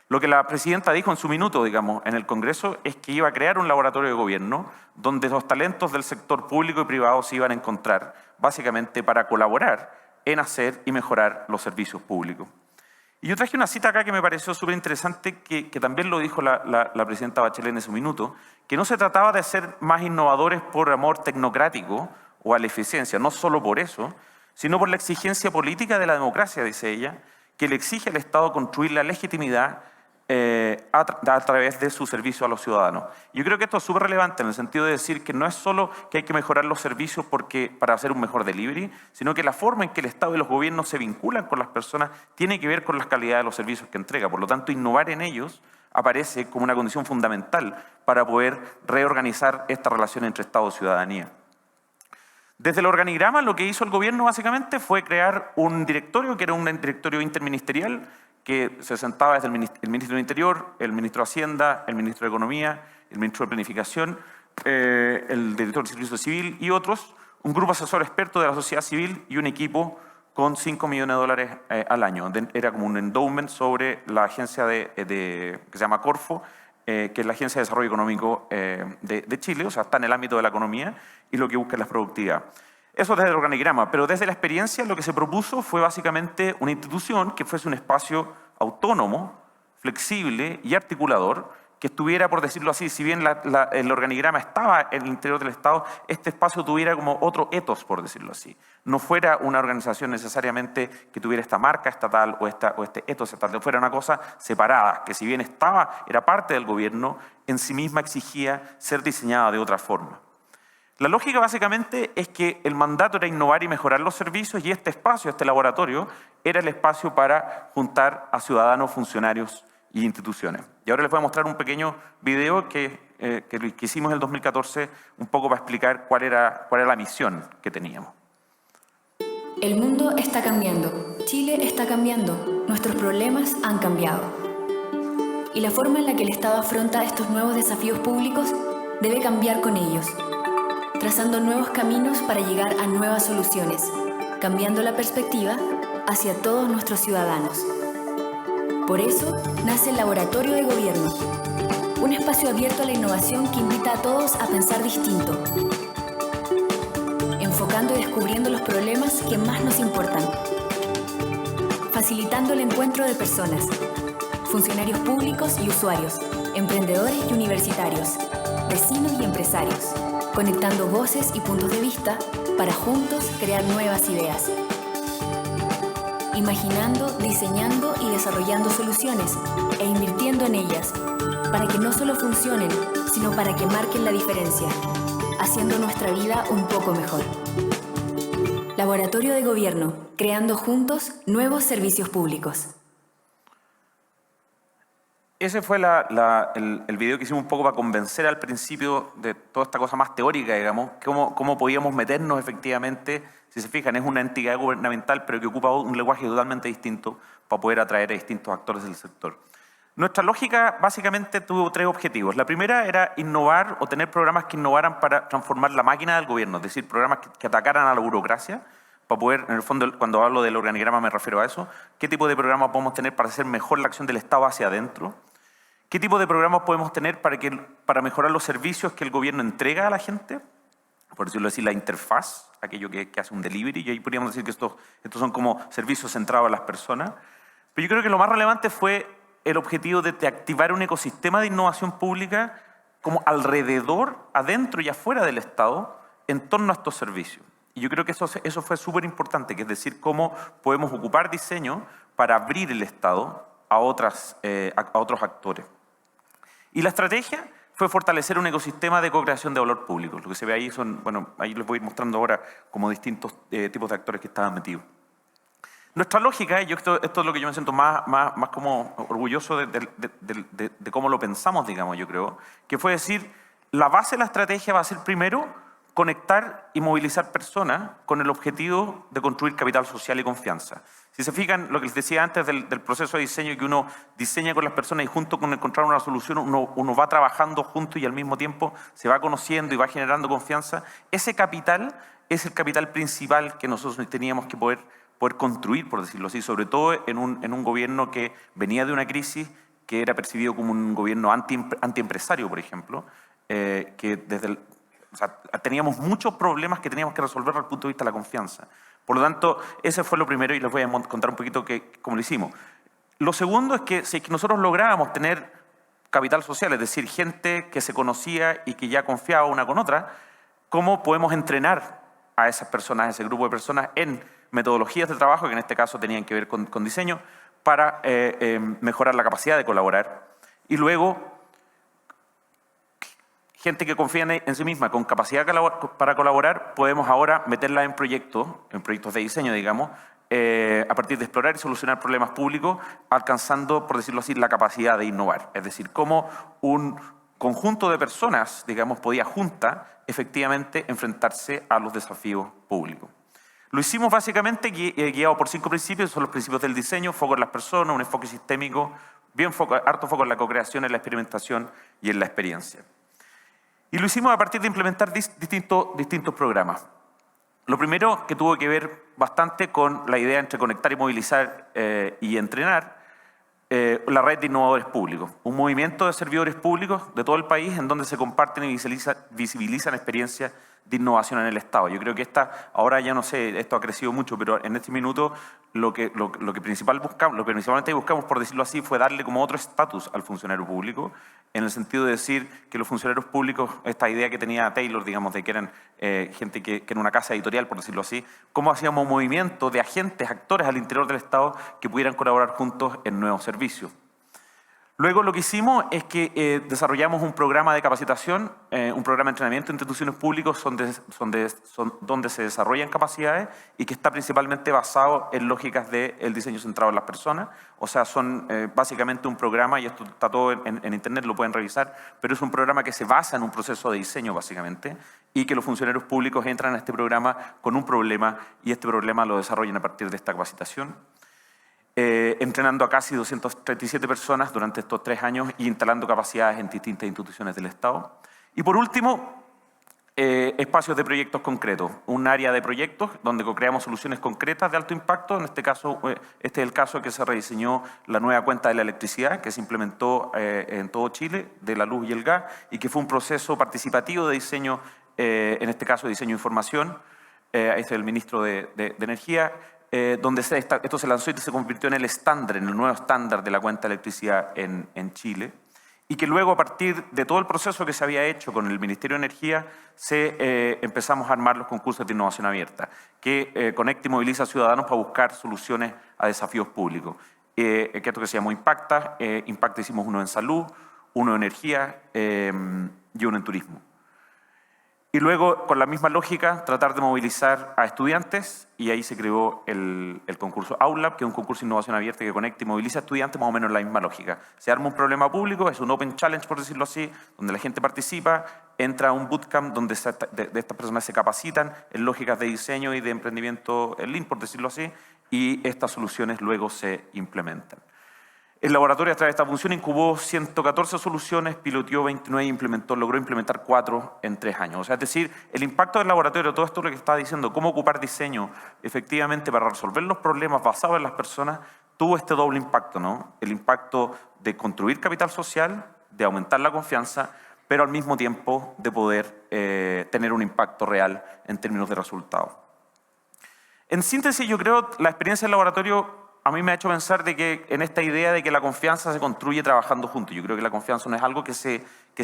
Lo que la presidenta dijo en su minuto, digamos, en el Congreso, es que iba a crear un laboratorio de gobierno donde los talentos del sector público y privado se iban a encontrar, básicamente para colaborar en hacer y mejorar los servicios públicos. Y yo traje una cita acá que me pareció súper interesante, que también lo dijo la presidenta Bachelet en ese minuto, que no se trataba de ser más innovadores por amor tecnocrático o a la eficiencia, no solo por eso, sino por la exigencia política de la democracia, dice ella, que le exige al Estado construir la legitimidad a través de su servicio a los ciudadanos. Yo creo que esto es súper relevante en el sentido de decir que no es solo que hay que mejorar los servicios para hacer un mejor delivery, sino que la forma en que el Estado y los gobiernos se vinculan con las personas tiene que ver con la calidad de los servicios que entrega. Por lo tanto, innovar en ellos aparece como una condición fundamental para poder reorganizar esta relación entre Estado y ciudadanía. Desde el organigrama, lo que hizo el gobierno básicamente fue crear un directorio, que era un directorio interministerial, que se sentaba desde el Ministro del Interior, el Ministro de Hacienda, el Ministro de Economía, el Ministro de Planificación, el Director del Servicio Civil y otros, un grupo asesor experto de la sociedad civil y un equipo con $5 millones al año. Era como un endowment sobre la agencia que se llama Corfo, que es la Agencia de Desarrollo Económico de Chile, o sea, está en el ámbito de la economía y lo que busca es la productividad. Eso desde el organigrama, pero desde la experiencia lo que se propuso fue básicamente una institución que fuese un espacio autónomo, flexible y articulador, que estuviera, por decirlo así, si bien el organigrama estaba en el interior del Estado, este espacio tuviera como otro ethos, por decirlo así. No fuera una organización necesariamente que tuviera esta marca estatal o este ethos estatal, fuera una cosa separada, que si bien era parte del gobierno, en sí misma exigía ser diseñada de otra forma. La lógica básicamente es que el mandato era innovar y mejorar los servicios y este espacio, este laboratorio, era el espacio para juntar a ciudadanos, funcionarios y instituciones. Y ahora les voy a mostrar un pequeño video que hicimos en el 2014, un poco para explicar cuál era la misión que teníamos. El mundo está cambiando, Chile está cambiando, nuestros problemas han cambiado. Y la forma en la que el Estado afronta estos nuevos desafíos públicos debe cambiar con ellos, trazando nuevos caminos para llegar a nuevas soluciones, cambiando la perspectiva hacia todos nuestros ciudadanos. Por eso nace el Laboratorio de Gobierno, un espacio abierto a la innovación que invita a todos a pensar distinto, enfocando y descubriendo los problemas que más nos importan, facilitando el encuentro de personas, funcionarios públicos y usuarios, emprendedores y universitarios, vecinos y empresarios, conectando voces y puntos de vista para juntos crear nuevas ideas. Imaginando, diseñando y desarrollando soluciones e invirtiendo en ellas para que no solo funcionen, sino para que marquen la diferencia, haciendo nuestra vida un poco mejor. Laboratorio de Gobierno, creando juntos nuevos servicios públicos. Ese fue el video que hicimos un poco para convencer al principio de toda esta cosa más teórica, digamos, cómo podíamos meternos efectivamente. Si se fijan, es una entidad gubernamental, pero que ocupa un lenguaje totalmente distinto para poder atraer a distintos actores del sector. Nuestra lógica básicamente tuvo 3 objetivos. La primera era innovar o tener programas que innovaran para transformar la máquina del gobierno, es decir, programas que atacaran a la burocracia, para poder, en el fondo, cuando hablo del organigrama me refiero a eso, qué tipo de programas podemos tener para hacer mejor la acción del Estado hacia adentro, qué tipo de programas podemos tener para mejorar los servicios que el gobierno entrega a la gente, por decirlo así, la interfaz, aquello que hace un delivery, y ahí podríamos decir que estos son como servicios centrados a las personas. Pero yo creo que lo más relevante fue el objetivo de activar un ecosistema de innovación pública como alrededor, adentro y afuera del Estado, en torno a estos servicios. Y yo creo que eso fue súper importante, que es decir, cómo podemos ocupar diseño para abrir el Estado a otros actores. Y la estrategia fue fortalecer un ecosistema de co-creación de valor público. Lo que se ve ahí son, bueno, ahí les voy a ir mostrando ahora como distintos tipos de actores que estaban metidos. Nuestra lógica, y esto es lo que yo me siento más como orgulloso de cómo lo pensamos, digamos, yo creo, que fue decir, la base de la estrategia va a ser primero conectar y movilizar personas con el objetivo de construir capital social y confianza. Si se fijan, lo que les decía antes del proceso de diseño, que uno diseña con las personas y junto con encontrar una solución, uno va trabajando junto y al mismo tiempo se va conociendo y va generando confianza, ese capital es el capital principal que nosotros teníamos que poder construir, por decirlo así, sobre todo en un gobierno que venía de una crisis que era percibido como un gobierno antiempresario, por ejemplo, que teníamos muchos problemas que teníamos que resolver desde el punto de vista de la confianza. Por lo tanto, ese fue lo primero y les voy a contar un poquito cómo lo hicimos. Lo segundo es que si nosotros lográbamos tener capital social, es decir, gente que se conocía y que ya confiaba una con otra, ¿cómo podemos entrenar a esas personas, a ese grupo de personas en metodologías de trabajo, que en este caso tenían que ver con diseño, para mejorar la capacidad de colaborar? Y luego, gente que confía en sí misma, con capacidad para colaborar, podemos ahora meterla en proyectos de diseño, digamos, a partir de explorar y solucionar problemas públicos, alcanzando, por decirlo así, la capacidad de innovar. Es decir, cómo un conjunto de personas, digamos, podía junta, efectivamente, enfrentarse a los desafíos públicos. Lo hicimos básicamente guiado por 5 principios, son los principios del diseño, foco en las personas, un enfoque sistémico, harto foco en la co-creación, en la experimentación y en la experiencia. Y lo hicimos a partir de implementar distintos programas. Lo primero, que tuvo que ver bastante con la idea entre conectar y movilizar y entrenar, la red de innovadores públicos, un movimiento de servidores públicos de todo el país en donde se comparten y visibilizan experiencias de innovación en el Estado. Yo creo que ahora ya no sé, esto ha crecido mucho, pero en este minuto lo que principalmente buscamos, por decirlo así, fue darle como otro estatus al funcionario público, en el sentido de decir que los funcionarios públicos, esta idea que tenía Taylor, digamos, de que eran gente que en una casa editorial, por decirlo así, cómo hacíamos un movimiento de agentes, actores al interior del Estado que pudieran colaborar juntos en nuevos servicios. Luego lo que hicimos es que desarrollamos un programa de capacitación, un programa de entrenamiento en instituciones públicas donde se desarrollan capacidades y que está principalmente basado en lógicas del diseño centrado en las personas. O sea, son básicamente un programa, y esto está todo en internet, lo pueden revisar, pero es un programa que se basa en un proceso de diseño básicamente y que los funcionarios públicos entran a este programa con un problema y este problema lo desarrollan a partir de esta capacitación. Entrenando a casi 237 personas durante estos 3 años y instalando capacidades en distintas instituciones del Estado. Y por último, espacios de proyectos concretos, un área de proyectos donde co-creamos soluciones concretas de alto impacto. En este caso, este es el caso que se rediseñó la nueva cuenta de la electricidad que se implementó en todo Chile, de la luz y el gas, y que fue un proceso participativo de diseño, en este caso diseño e información. Este es el ministro de Energía, donde esto se lanzó y se convirtió en el estándar, en el nuevo estándar de la cuenta de electricidad en Chile, y que luego a partir de todo el proceso que se había hecho con el Ministerio de Energía, empezamos a armar los concursos de innovación abierta, que conecta y moviliza a ciudadanos para buscar soluciones a desafíos públicos. Que esto que se llamó Impacta, Impacta hicimos uno en salud, uno en energía y uno en turismo. Y luego, con la misma lógica, tratar de movilizar a estudiantes, y ahí se creó el concurso Aula, que es un concurso de innovación abierta que conecta y moviliza a estudiantes más o menos en la misma lógica. Se arma un problema público, es un Open Challenge, por decirlo así, donde la gente participa, entra a un bootcamp donde de estas personas se capacitan en lógicas de diseño y de emprendimiento en Lean, por decirlo así, y estas soluciones luego se implementan. El laboratorio, a través de esta función, incubó 114 soluciones, piloteó 29 y logró implementar 4 en 3 años. O sea, es decir, el impacto del laboratorio, todo esto lo que estaba diciendo, cómo ocupar diseño efectivamente para resolver los problemas basados en las personas, tuvo este doble impacto, ¿no? El impacto de construir capital social, de aumentar la confianza, pero al mismo tiempo de poder tener un impacto real en términos de resultados. En síntesis, yo creo que la experiencia del laboratorio a mí me ha hecho pensar de que en esta idea de que la confianza se construye trabajando juntos. Yo creo que la confianza no es algo que se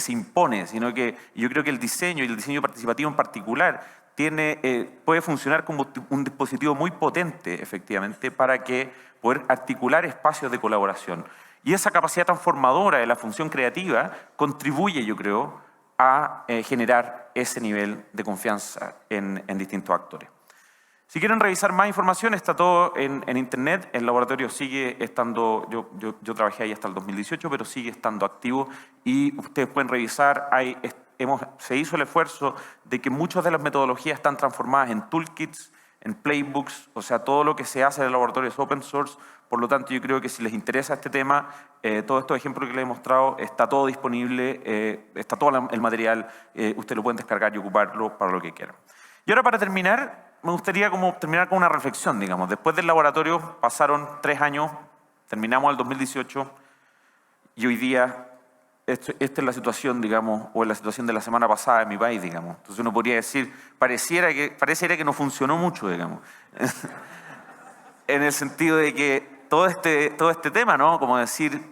impone, sino que yo creo que el diseño, y el diseño participativo en particular, puede funcionar como un dispositivo muy potente, efectivamente, para poder articular espacios de colaboración. Y esa capacidad transformadora de la función creativa contribuye, yo creo, a generar ese nivel de confianza en distintos actores. Si quieren revisar más información, está todo en internet. El laboratorio sigue estando, yo trabajé ahí hasta el 2018, pero sigue estando activo y ustedes pueden revisar. Se hizo el esfuerzo de que muchas de las metodologías están transformadas en toolkits, en playbooks, o sea, todo lo que se hace en el laboratorio es open source. Por lo tanto, yo creo que si les interesa este tema, todos estos ejemplos que les he mostrado, está todo disponible, está todo el material, ustedes lo pueden descargar y ocuparlo para lo que quieran. Y ahora, para terminar, me gustaría terminar con una reflexión, digamos. Después del laboratorio pasaron 3 años, terminamos el 2018 y hoy día esta es la situación, digamos, o la situación de la semana pasada en mi país, digamos. Entonces uno podría decir, pareciera que no funcionó mucho, digamos. En el sentido de que todo este tema, ¿no? Como decir,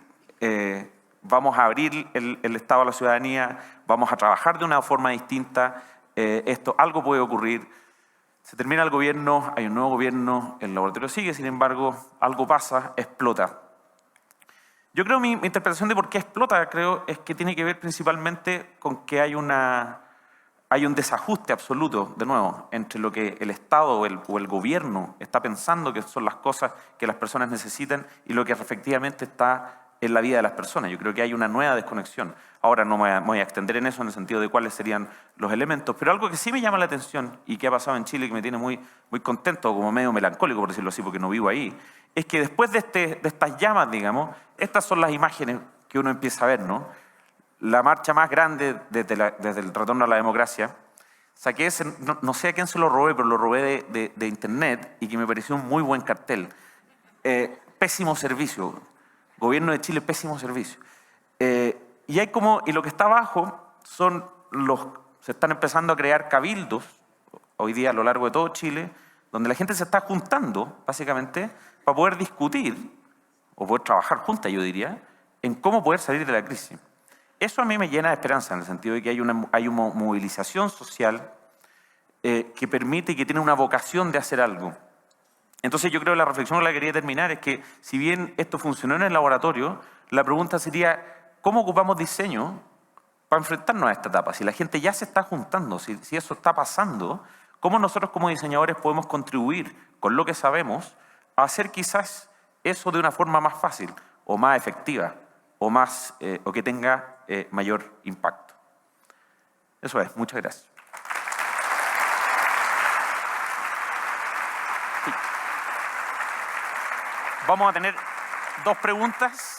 vamos a abrir el Estado a la ciudadanía, vamos a trabajar de una forma distinta, algo puede ocurrir. Se termina el gobierno, hay un nuevo gobierno, el laboratorio sigue, sin embargo, algo pasa, explota. Yo creo mi interpretación de por qué explota, es que tiene que ver principalmente con que hay un desajuste absoluto, de nuevo, entre lo que el Estado o el gobierno está pensando que son las cosas que las personas necesitan y lo que efectivamente está en la vida de las personas. Yo creo que hay una nueva desconexión. Ahora no me voy a extender en eso, en el sentido de cuáles serían los elementos, pero algo que sí me llama la atención y que ha pasado en Chile y que me tiene muy contento, como medio melancólico, por decirlo así, porque no vivo ahí, es que después de estas llamas, digamos, estas son las imágenes que uno empieza a ver, ¿no? La marcha más grande desde el retorno a la democracia. Saqué ese, no sé a quién se lo robé, pero lo robé de internet y que me pareció un muy buen cartel. Pésimo servicio. Gobierno de Chile, pésimo servicio. Y lo que está abajo son Se están empezando a crear cabildos, hoy día a lo largo de todo Chile, donde la gente se está juntando, básicamente, para poder discutir, o poder trabajar juntas, yo diría, en cómo poder salir de la crisis. Eso a mí me llena de esperanza, en el sentido de que hay una movilización social que permite y que tiene una vocación de hacer algo. Entonces yo creo que la reflexión con la que quería terminar es que, si bien esto funcionó en el laboratorio, la pregunta sería, ¿cómo ocupamos diseño para enfrentarnos a esta etapa? Si la gente ya se está juntando, si eso está pasando, ¿cómo nosotros como diseñadores podemos contribuir con lo que sabemos a hacer quizás eso de una forma más fácil o más efectiva o que tenga mayor impacto? Eso es. Muchas gracias. Sí. Vamos a tener 2 preguntas.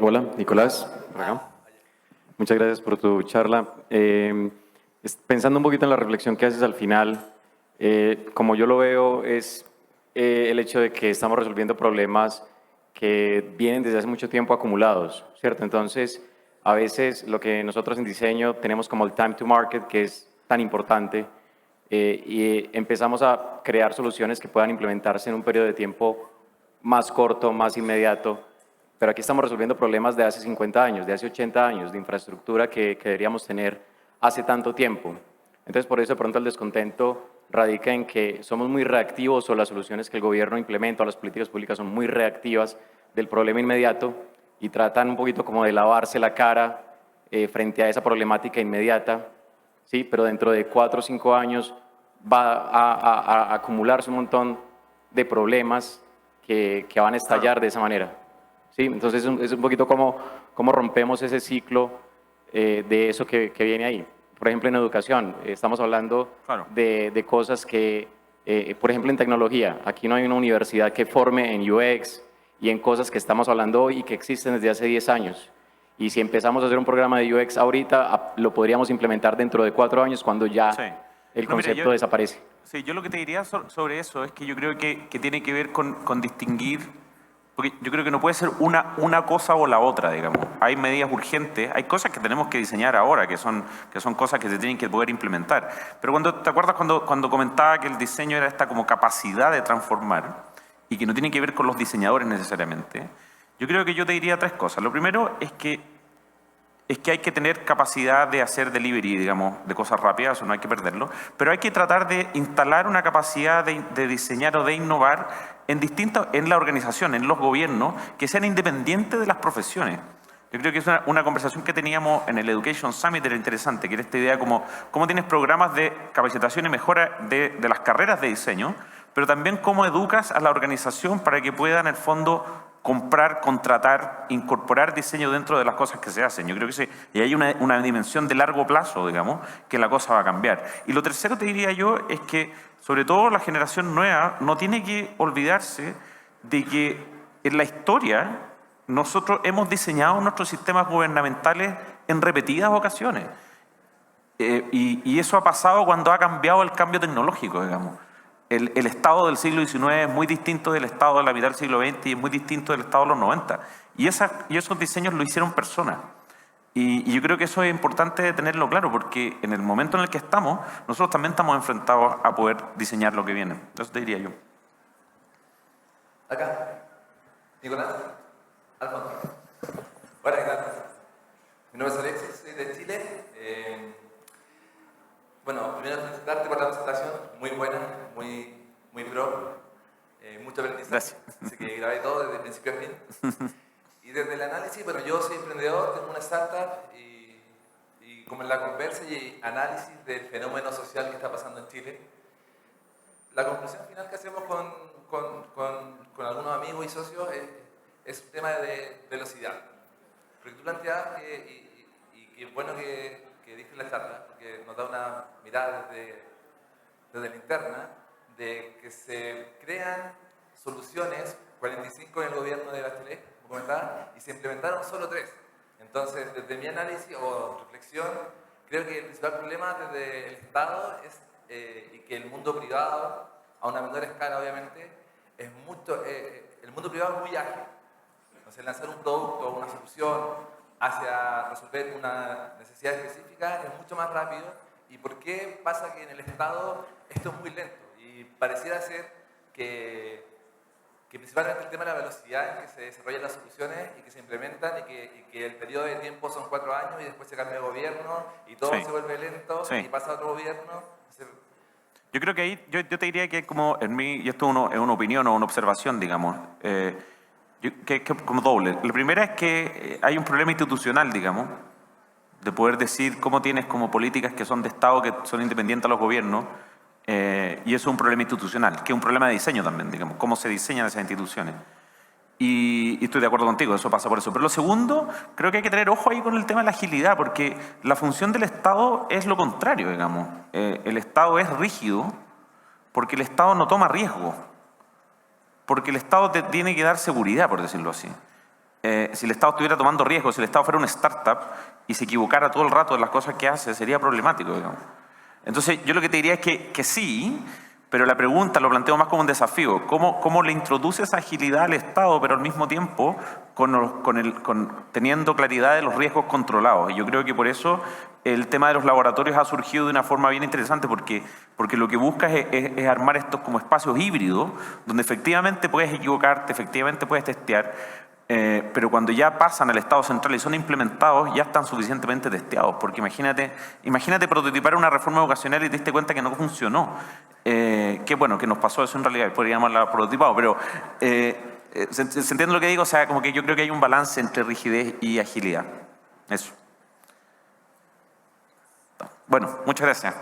Hola, Nicolás, por acá. Muchas gracias por tu charla. Pensando un poquito en la reflexión que haces al final, como yo lo veo es el hecho de que estamos resolviendo problemas que vienen desde hace mucho tiempo acumulados, ¿cierto? Entonces, a veces lo que nosotros en diseño tenemos como el time to market, que es tan importante, y empezamos a crear soluciones que puedan implementarse en un periodo de tiempo más corto, más inmediato. Pero aquí estamos resolviendo problemas de hace 50 años, de hace 80 años, de infraestructura que deberíamos tener hace tanto tiempo. Entonces, por eso de pronto el descontento radica en que somos muy reactivos, o las soluciones que el gobierno implementa o las políticas públicas son muy reactivas del problema inmediato y tratan un poquito como de lavarse la cara frente a esa problemática inmediata, ¿sí? Pero dentro de 4 o 5 años va a acumularse un montón de problemas que van a estallar de esa manera. Sí, entonces es un poquito como rompemos ese ciclo de eso que viene ahí. Por ejemplo, en educación, estamos hablando de cosas que, por ejemplo, en tecnología, aquí no hay una universidad que forme en UX y en cosas que estamos hablando hoy y que existen desde hace 10 años. Y si empezamos a hacer un programa de UX ahorita, lo podríamos implementar dentro de 4 años cuando ya el concepto desaparece. Sí, yo lo que te diría sobre eso es que yo creo que tiene que ver con distinguir. Porque yo creo que no puede ser una cosa o la otra, digamos. Hay medidas urgentes, hay cosas que tenemos que diseñar ahora, que son cosas que se tienen que poder implementar. Pero ¿te acuerdas cuando comentaba que el diseño era esta como capacidad de transformar y que no tiene que ver con los diseñadores necesariamente? Yo creo que yo te diría 3 cosas. Lo primero es que hay que tener capacidad de hacer delivery, digamos, de cosas rápidas, eso no hay que perderlo, pero hay que tratar de instalar una capacidad de diseñar o de innovar en la organización, en los gobiernos, que sean independientes de las profesiones. Yo creo que es una conversación que teníamos en el Education Summit, era interesante, que era esta idea como cómo tienes programas de capacitación y mejora de las carreras de diseño, pero también cómo educas a la organización para que pueda, en el fondo, comprar, contratar, incorporar diseño dentro de las cosas que se hacen. Yo creo que y hay una dimensión de largo plazo, digamos, que la cosa va a cambiar. Y lo tercero, te diría yo, es que, sobre todo la generación nueva, no tiene que olvidarse de que en la historia nosotros hemos diseñado nuestros sistemas gubernamentales en repetidas ocasiones. Y eso ha pasado cuando ha cambiado el cambio tecnológico, digamos. El Estado del siglo XIX es muy distinto del Estado de la mitad del siglo XX y es muy distinto del Estado de los 90. Y esos diseños lo hicieron personas. Y yo creo que eso es importante tenerlo claro, porque en el momento en el que estamos, nosotros también estamos enfrentados a poder diseñar lo que viene. Eso te diría yo. Acá. Nicolás. Alfonso. Buenas tardes. Mi nombre es Alexis, soy de Chile. Bueno, primero felicitarte por la presentación, muy buena, muy pro, mucho aprendizaje. Gracias. Así que grabé todo desde principio a fin. Y desde el análisis, bueno, yo soy emprendedor, tengo una startup y como en la conversa y análisis del fenómeno social que está pasando en Chile, la conclusión final que hacemos con algunos amigos y socios es un tema de velocidad. Porque tú planteabas que es bueno que dije en la charla, porque nos da una mirada desde la interna, de que se crean soluciones, 45 en el gobierno de Bachelet, como comentaba, y se implementaron solo 3. Entonces, desde mi análisis o reflexión, creo que el principal problema desde el Estado es, y que el mundo privado, a una menor escala obviamente, el mundo privado es muy ágil. Entonces, lanzar un producto o una solución hacia resolver una necesidad específica es mucho más rápido. ¿Y por qué pasa que en el Estado esto es muy lento? Y pareciera ser que principalmente el tema de la velocidad en que se desarrollan las soluciones y que se implementan y que el periodo de tiempo son 4 años y después se cambia de gobierno y todo se vuelve lento y pasa a otro gobierno. Yo creo que ahí, yo te diría que como en mí, y esto es una opinión o una observación, digamos, que como doble. La primera es que hay un problema institucional, digamos, de poder decir cómo tienes como políticas que son de Estado, que son independientes a los gobiernos, y eso es un problema institucional, que es un problema de diseño también, digamos, cómo se diseñan esas instituciones. Y estoy de acuerdo contigo, eso pasa por eso. Pero lo segundo, creo que hay que tener ojo ahí con el tema de la agilidad, porque la función del Estado es lo contrario, digamos. El Estado es rígido porque el Estado no toma riesgo, porque el Estado te tiene que dar seguridad, por decirlo así. Si el Estado estuviera tomando riesgos, si el Estado fuera una startup y se equivocara todo el rato de las cosas que hace, sería problemático, digamos. Entonces, yo lo que te diría es que sí, pero la pregunta lo planteo más como un desafío. ¿Cómo le introduces agilidad al Estado, pero al mismo tiempo teniendo claridad de los riesgos controlados? Y yo creo que por eso el tema de los laboratorios ha surgido de una forma bien interesante, porque lo que buscas es armar estos como espacios híbridos, donde efectivamente puedes equivocarte, efectivamente puedes testear, pero cuando ya pasan al Estado central y son implementados, ya están suficientemente testeados. Porque imagínate prototipar una reforma educacional y te diste cuenta que no funcionó. Que bueno, que nos pasó eso en realidad, podríamos llamarla prototipado, pero ¿se entiende lo que digo? O sea, como que yo creo que hay un balance entre rigidez y agilidad. Eso. Bueno, muchas gracias.